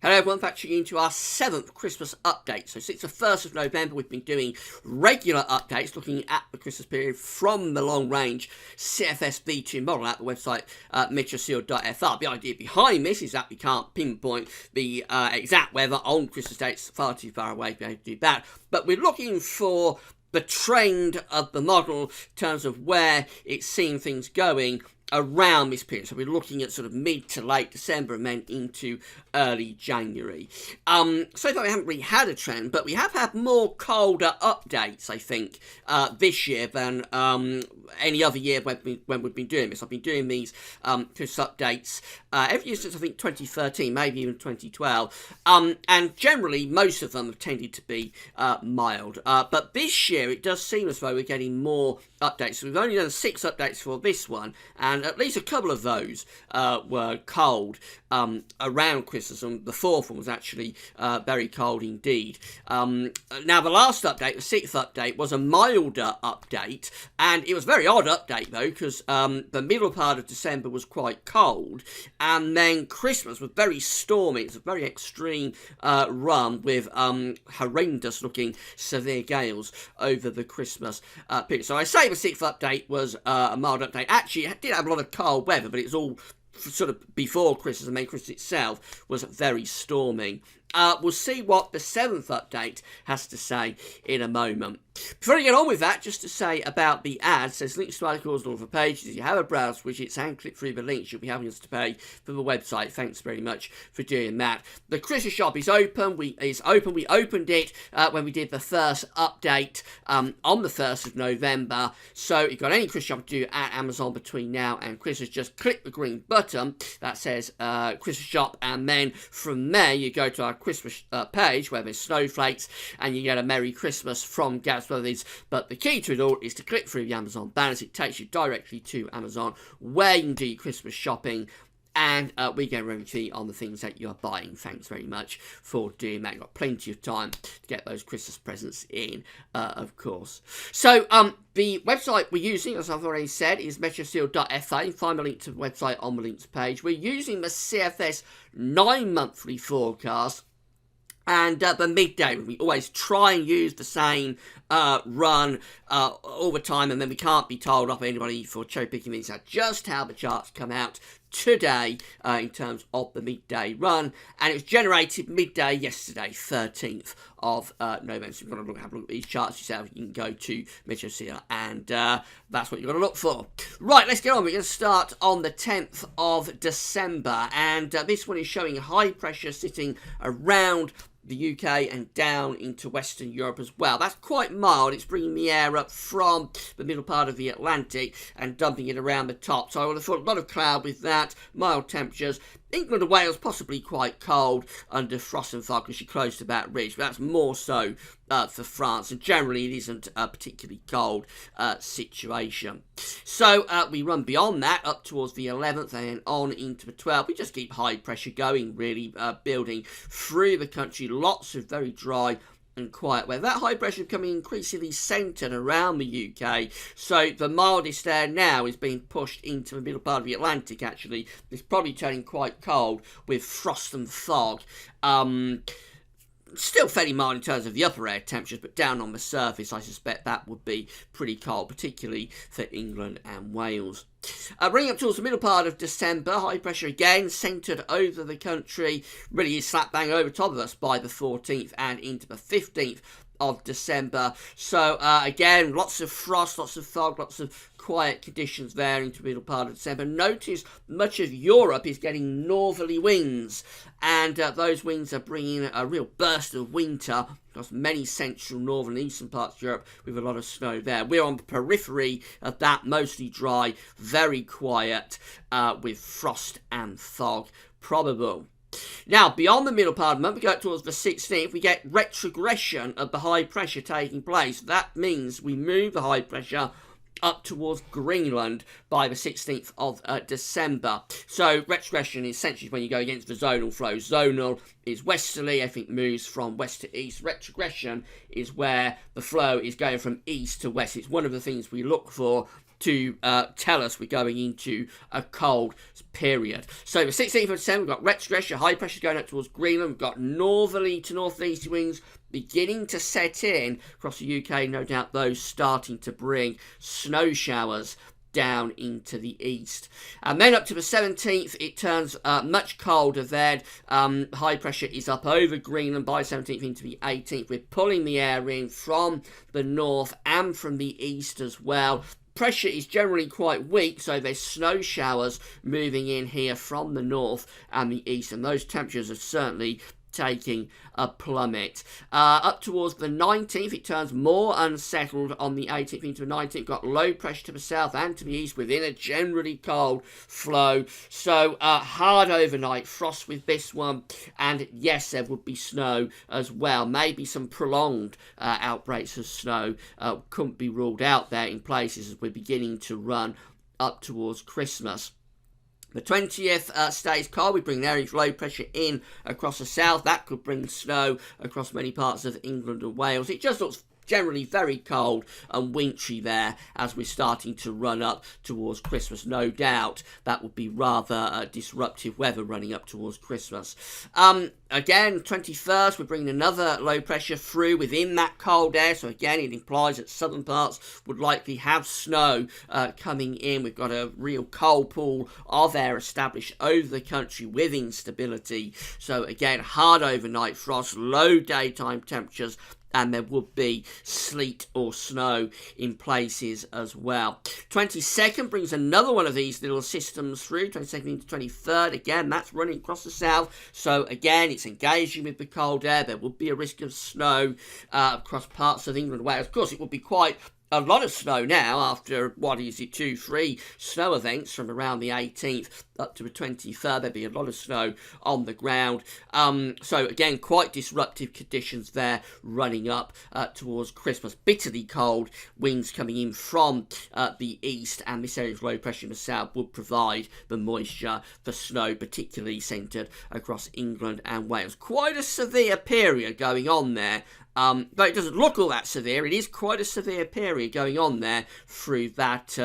Hello everyone, back tuning into our 7th Christmas update. So since the 1st of November we've been doing regular updates looking at the Christmas period from the long range CFS V2 model at the website meteorseal.fr. The idea behind this is that we can't pinpoint the exact weather on Christmas Day. It's far too far away to be able to do that. But we're looking for the trend of the model in terms of where it's seeing things going around this period. So we're looking at sort of mid to late December and then into early January. So far we haven't really had a trend, but we have had more colder updates, I think, this year than any other year when we've been doing this. I've been doing these Christmas updates every year since I think 2013, maybe even 2012. And generally, most of them have tended to be mild. But this year, it does seem as though we're getting more updates. So we've only done 6 updates for this one, and at least a couple of those were cold around Christmas, and the 4th one was actually very cold indeed. Now, the last update, the 6th update, was a milder update, and it was a very odd update, though, because the middle part of December was quite cold, and then Christmas was very stormy. It's a very extreme run with horrendous-looking severe gales over the Christmas period. So I say the 6th update was a mild update. Actually, it did have a lot of cold weather, but it's all sort of before Christmas, and then Christmas itself was very stormy. We'll see what the 7th update has to say in a moment. Before we get on with that, just to say about the ads, there's links to articles on all the pages. If you have a browse widgets and click through the links, you'll be having us to pay for the website. Thanks very much for doing that. The Christmas shop is open. We opened it when we did the first update on the 1st of November. So if you've got any Christmas shop to do at Amazon between now and Christmas, just click the green button that says Christmas shop, and then from there you go to our Christmas page where there's snowflakes, and you get a Merry Christmas from Gaz Brothers. But the key to it all is to click through the Amazon banners. It takes you directly to Amazon where you can do your Christmas shopping, and we get a royalty on the things that you're buying. Thanks very much for doing that. You've got plenty of time to get those Christmas presents in, of course. So the website we're using, as I've already said, is meteorseal.fa. You can find the link to the website on the links page. We're using the CFS 9-monthly forecast and the midday. We always try and use the same run all the time, and then we can't be told off anybody for cherry picking these out. Just how the charts come out today in terms of the midday run, and it was generated midday yesterday, 13th of November. So you've got to have a look at these charts yourself. You can go to Meteorseal, and that's what you've got to look for. Right, let's get on. We're going to start on the 10th of December, and this one is showing high pressure sitting around the UK and down into Western Europe as well. That's quite mild. It's bringing the air up from the middle part of the Atlantic and dumping it around the top. So I would have thought a lot of cloud with that, mild temperatures. England and Wales possibly quite cold under frost and fog because you're close to that ridge, but that's more so for France, and generally it isn't a particularly cold situation. So we run beyond that up towards the 11th and then on into the 12th. We just keep high pressure going, really building through the country. Lots of very dry and quiet weather. That high pressure is becoming increasingly centred around the UK, so the mildest there now is being pushed into the middle part of the Atlantic. Actually, it's probably turning quite cold with frost and fog. Still fairly mild in terms of the upper air temperatures, but down on the surface I suspect that would be pretty cold, particularly for England and Wales. Bringing up towards the middle part of December, high pressure again centred over the country, really is slap bang over top of us by the 14th and into the 15th of December. So again, lots of frost, lots of fog, lots of quiet conditions there into the middle part of December. Notice much of Europe is getting northerly winds, and those winds are bringing a real burst of winter across many central, northern and eastern parts of Europe with a lot of snow there. We're on the periphery of that, mostly dry, very quiet, with frost and fog probable. Now, beyond the middle part of the month, we go towards the 16th, we get retrogression of the high pressure taking place. That means we move the high pressure up towards Greenland by the 16th of December. So retrogression is essentially when you go against the zonal flow. Zonal is westerly, everything moves from west to east. Retrogression is where the flow is going from east to west. It's one of the things we look for to tell us we're going into a cold period. So the 16th of December, we've got retrogression, high pressure going up towards Greenland. We've got northerly to northeasterly winds beginning to set in across the UK. No doubt those starting to bring snow showers down into the east. And then up to the 17th, it turns much colder then. High pressure is up over Greenland by 17th into the 18th. We're pulling the air in from the north and from the east as well. Pressure is generally quite weak, so there's snow showers moving in here from the north and the east, and those temperatures are certainly taking a plummet. Up towards the 19th, it turns more unsettled on the 18th into the 19th. Got low pressure to the south and to the east within a generally cold flow. So hard overnight frost with this one. And yes, there would be snow as well. Maybe some prolonged outbreaks of snow couldn't be ruled out there in places as we're beginning to run up towards Christmas. The 20th stays cold. We bring an area of low pressure in across the south. That could bring snow across many parts of England and Wales. It just looks generally very cold and wintry there as we're starting to run up towards Christmas. No doubt that would be rather disruptive weather running up towards Christmas. Again, 21st, we're bringing another low pressure through within that cold air. So again, it implies that southern parts would likely have snow coming in. We've got a real cold pool of air established over the country with instability. So again, hard overnight frost, low daytime temperatures, and there would be sleet or snow in places as well. 22nd brings another one of these little systems through, 22nd into 23rd. Again, that's running across the south. So again, it's engaging with the cold air. There would be a risk of snow across parts of England and Wales. Of course, it would be quite a lot of snow now after, 2-3 snow events from around the 18th up to the 23rd. There'd be a lot of snow on the ground. So again, quite disruptive conditions there running up towards Christmas. Bitterly cold winds coming in from the east, and this area of low pressure in the south would provide the moisture for snow, particularly centred across England and Wales. Quite a severe period going on there. Though it doesn't look all that severe, it is quite a severe period going on there through that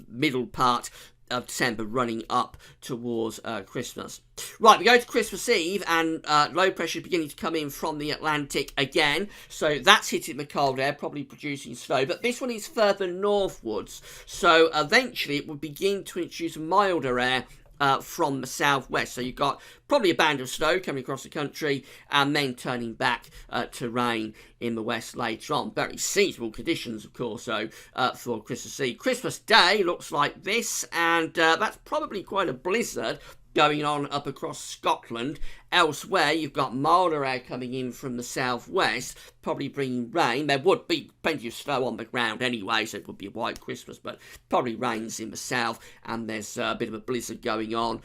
middle part of December running up towards Christmas. Right, we go to Christmas Eve, and low pressure beginning to come in from the Atlantic again. So that's hitting the cold air, probably producing snow. But this one is further northwards. So eventually it will begin to introduce milder air from the southwest. So you've got probably a band of snow coming across the country and then turning back to rain in the west later on. Very seasonable conditions, of course, so for Christmas Eve. Christmas Day looks like this, and that's probably quite a blizzard going on up across Scotland. Elsewhere, you've got milder air coming in from the southwest, probably bringing rain. There would be plenty of snow on the ground anyway, so it would be a white Christmas, but probably rains in the south, and there's a bit of a blizzard going on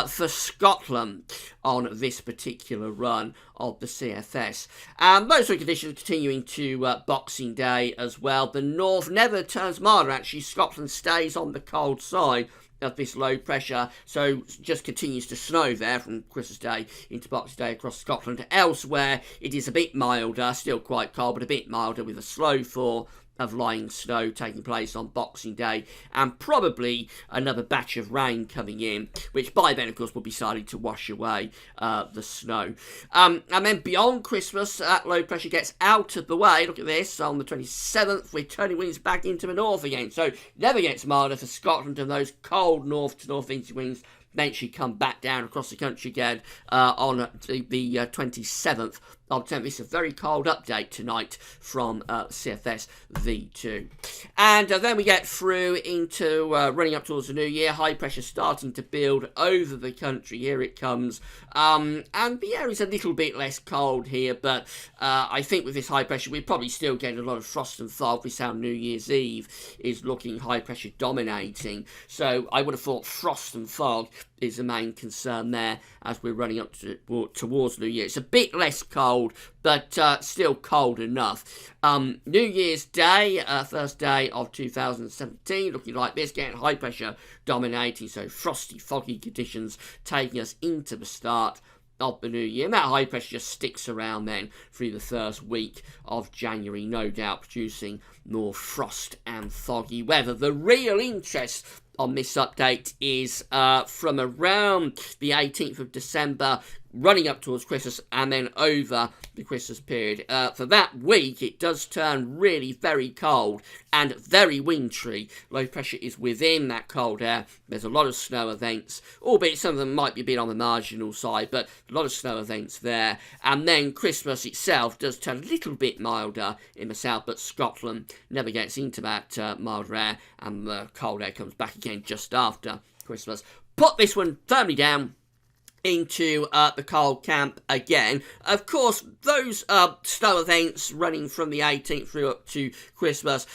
for Scotland on this particular run of the CFS. Those sort of conditions continuing to Boxing Day as well. The north never turns milder, actually. Scotland stays on the cold side of this low pressure, so just continues to snow there from Christmas Day into Boxing Day across Scotland. Elsewhere, it is a bit milder, still quite cold, but a bit milder, with a slow fall of lying snow taking place on Boxing Day, and probably another batch of rain coming in, which by then, of course, will be starting to wash away the snow. And then beyond Christmas, that low pressure gets out of the way. Look at this, on the 27th, we're turning winds back into the north again, so it never gets milder for Scotland, and those cold north to northeast winds eventually come back down across the country again on the 27th of December. It's a very cold update tonight from CFS V2. And then we get through into running up towards the new year. High pressure starting to build over the country. Here it comes. And the air is a little bit less cold here, but I think with this high pressure, we're probably still getting a lot of frost and fog. This is how New Year's Eve is looking, high pressure dominating. So I would have thought frost and fog is the main concern there as we're running up towards New Year. It's a bit less cold, but still cold enough. New Year's Day, first day of 2017, looking like this, getting high pressure dominating, so frosty, foggy conditions taking us into the start of the new year. And that high pressure just sticks around then through the first week of January, no doubt producing more frost and foggy weather. The real interest on this update is from around the 18th of December running up towards Christmas and then over the Christmas period. For that week, it does turn really very cold and very wintry. Low pressure is within that cold air. There's a lot of snow events, albeit some of them might be a bit on the marginal side, but a lot of snow events there. And then Christmas itself does turn a little bit milder in the south, but Scotland never gets into that milder air, and the cold air comes back again just after Christmas. Put this one firmly down into the cold camp again. Of course, those snow events running from the 18th through up to Christmas,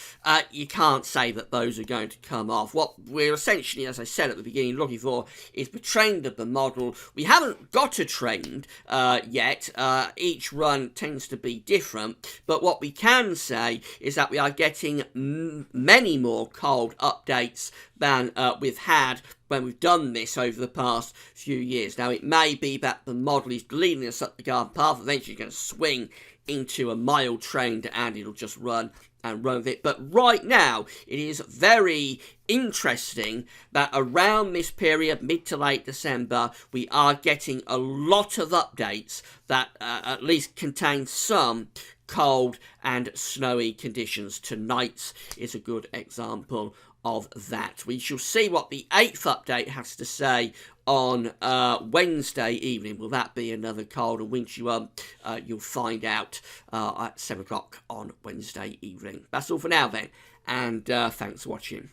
you can't say that those are going to come off. What we're essentially, as I said at the beginning, looking for is the trend of the model. We haven't got a trend yet. Each run tends to be different, but what we can say is that we are getting many more cold updates than we've had when we've done this over the past few years. Now, it may be that the model is leading us up the garden path. Eventually, you're going to swing into a mild trend and it'll just run and run with it. But right now, it is very interesting that around this period, mid to late December, we are getting a lot of updates that at least contain some cold and snowy conditions. Tonight is a good example of that. We shall see what the 8th update has to say on Wednesday evening. Will that be another cold and wintry one? You'll find out at 7 o'clock on Wednesday evening. That's all for now then, and thanks for watching.